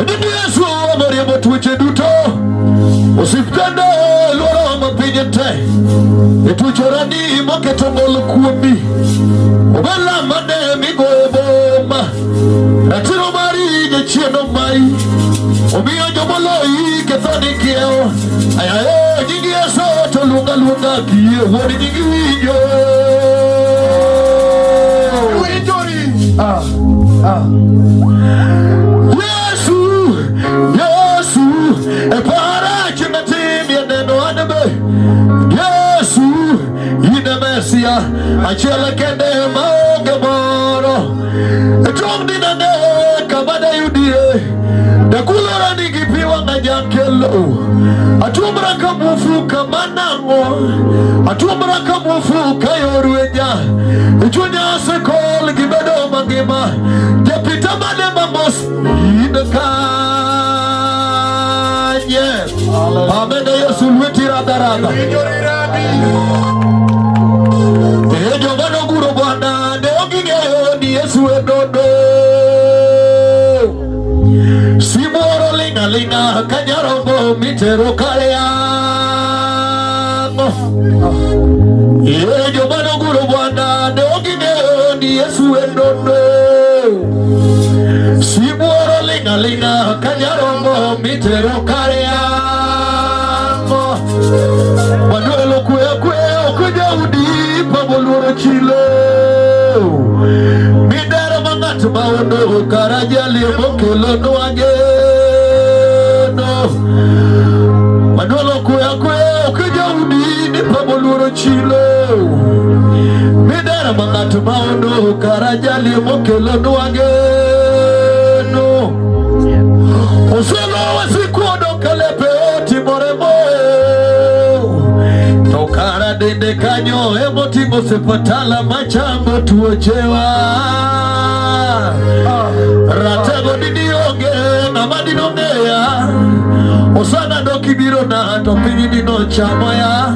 Nini Yesu amariambo tuweche duto osiptende loro mapinjete etuchorani maketongol kuomi obela mane migoe boma ratiro mari jechieno mai omiyo jomoloi kethoni kieo ayae nyingi Yesu to lunga kie woni nyingi winjo Yesu para chimetimi neno anabe Yesu ina Mesia achela kende maoge moro etomdi nane kabada yudie dekulora nigipiwa ngajakelo atumbra kamufu kamanango atumbra kamufu kayoruenya echunya sekol gibedo mangima japita mane mamos inakanye amen Yesu lweti radarada ejo bano guro bwana neogingeyo ni Yesu edodo simoro linga kanyarongo mitero kareango ejo bano guro bwana neogingeyo ni Yesu edodo simoro linga kanyarongo mitero kareango manuelo kwe okujaudi paboluoro chilo midero mangat maondo karajali mokelo nwageno manuelo kwe okujaudi paboluoro chilo midero mangat maondo karajali mokelo nwageno oselo wasikuodo kalepe timore moe tokara dende kanyo emotingo sepatala machango tuochewa ratego didionge na madinongea osana dokibiro na topini dino chamoya